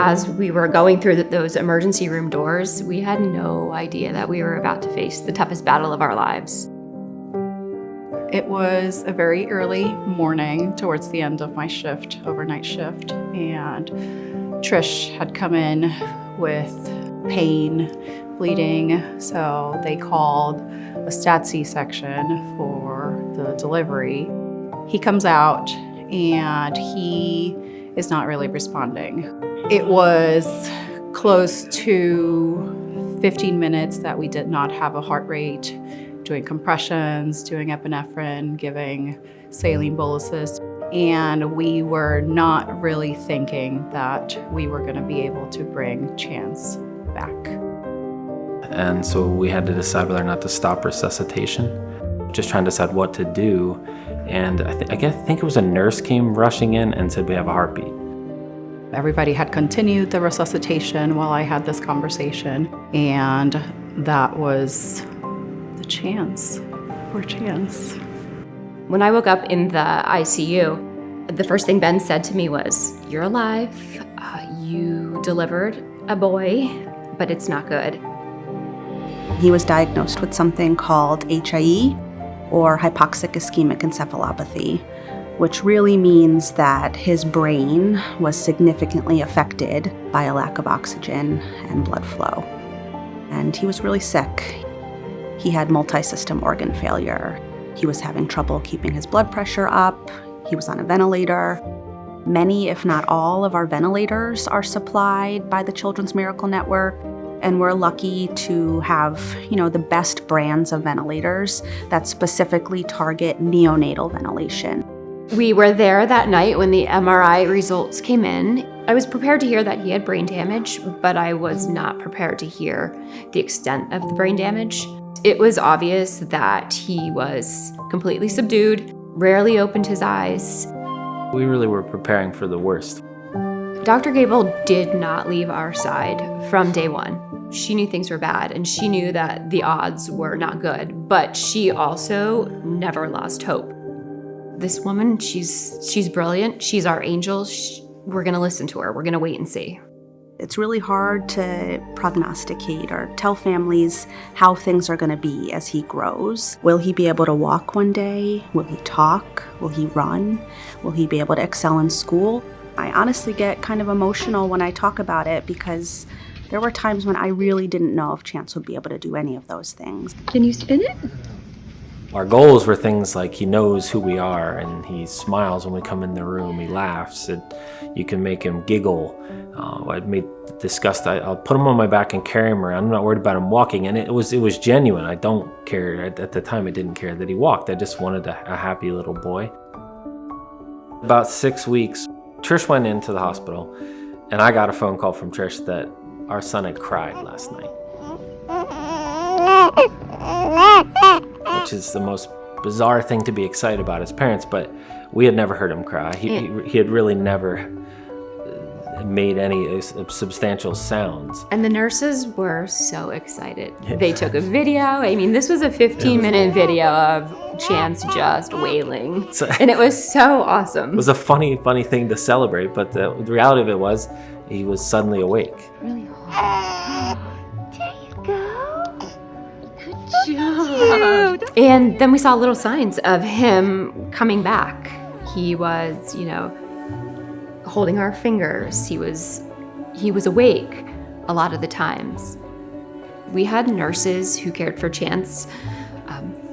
as we were going through those emergency room doors, we had no idea that we were about to face the toughest battle of our lives. It was a very early morning towards the end of my shift, overnight shift, and Trish had come in with pain, bleeding, so they called a stat C-section for the delivery. He comes out and he is not really responding. It was close to 15 minutes that we did not have a heart rate, doing compressions, doing epinephrine, giving saline boluses, and we were not really thinking that we were going to be able to bring Chance back. And so we had to decide whether or not to stop resuscitation, just trying to decide what to do. And I think it was a nurse came rushing in and said, "We have a heartbeat." Everybody had continued the resuscitation while I had this conversation, and that was the Chance. Poor Chance. When I woke up in the ICU, the first thing Ben said to me was, "You're alive, you delivered a boy, but it's not good." He was diagnosed with something called HIE, or hypoxic ischemic encephalopathy, which really means that his brain was significantly affected by a lack of oxygen and blood flow. And he was really sick. He had multi-system organ failure. He was having trouble keeping his blood pressure up. He was on a ventilator. Many, if not all, of our ventilators are supplied by the Children's Miracle Network. And we're lucky to have, the best brands of ventilators that specifically target neonatal ventilation. We were there that night when the MRI results came in. I was prepared to hear that he had brain damage, but I was not prepared to hear the extent of the brain damage. It was obvious that he was completely subdued, rarely opened his eyes. We really were preparing for the worst. Dr. Gable did not leave our side from day one. She knew things were bad, and she knew that the odds were not good, but she also never lost hope. This woman, she's brilliant. She's our angel. We're going to listen to her. We're going to wait and see. It's really hard to prognosticate or tell families how things are going to be as he grows. Will he be able to walk one day? Will he talk? Will he run? Will he be able to excel in school? I honestly get kind of emotional when I talk about it because there were times when I really didn't know if Chance would be able to do any of those things. Can you spin it? Our goals were things like he knows who we are and he smiles when we come in the room, he laughs, you can make him giggle. I'll put him on my back and carry him around. I'm not worried about him walking, and it was genuine. I don't care, at the time I didn't care that he walked. I just wanted a happy little boy. About 6 weeks, Trish went into the hospital, and I got a phone call from Trish that our son had cried last night. Which is the most bizarre thing to be excited about as parents, but we had never heard him cry. He had really never made any substantial sounds. And the nurses were so excited. They took a video. I mean, this was a 15-minute video of Chance just wailing. And it was so awesome. It was a funny thing to celebrate, but the reality of it was he was suddenly awake. Really hard. There you go. Good job. And then we saw little signs of him coming back. He was, holding our fingers. He was awake a lot of the times. We had nurses who cared for Chance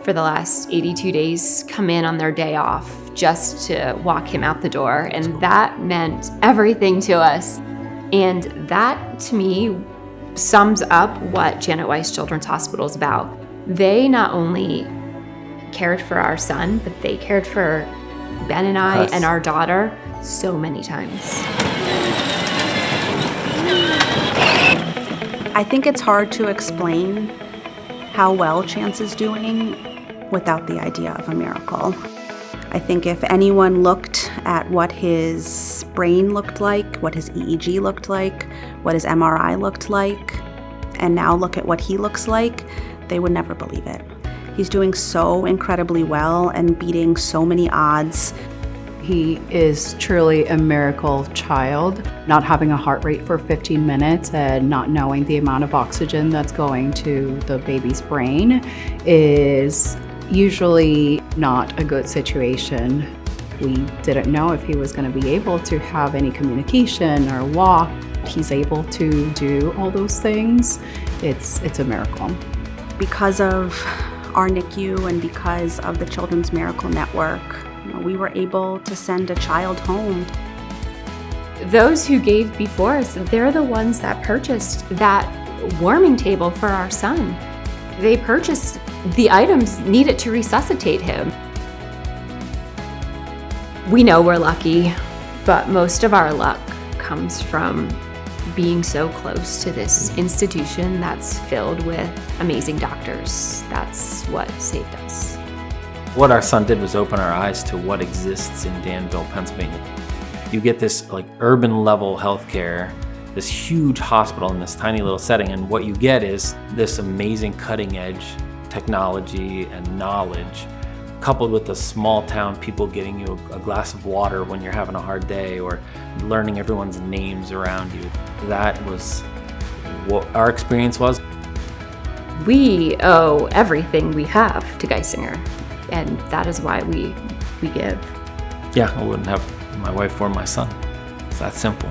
for the last 82 days come in on their day off just to walk him out the door, and that meant everything to us. And that, to me, sums up what Janet Weiss Children's Hospital is about. They not only cared for our son, but they cared for Ben and I and our daughter so many times. I think it's hard to explain how well Chance is doing without the idea of a miracle. I think if anyone looked at what his brain looked like, what his EEG looked like, what his MRI looked like, and now look at what he looks like, they would never believe it. He's doing so incredibly well and beating so many odds. He is truly a miracle child. Not having a heart rate for 15 minutes and not knowing the amount of oxygen that's going to the baby's brain is usually not a good situation. We didn't know if he was going to be able to have any communication or walk. He's able to do all those things. It's a miracle. Because of our NICU and because of the Children's Miracle Network, we were able to send a child home. Those who gave before us, they're the ones that purchased that warming table for our son. They purchased the items needed to resuscitate him. We know we're lucky, but most of our luck comes from being so close to this institution that's filled with amazing doctors. That's what saved us. What our son did was open our eyes to what exists in Danville, Pennsylvania. You get this like urban level healthcare, this huge hospital in this tiny little setting, and what you get is this amazing cutting edge technology and knowledge, coupled with the small town people getting you a glass of water when you're having a hard day, or learning everyone's names around you. That was what our experience was. We owe everything we have to Geisinger, and that is why we give. Yeah, I wouldn't have my wife or my son. It's that simple.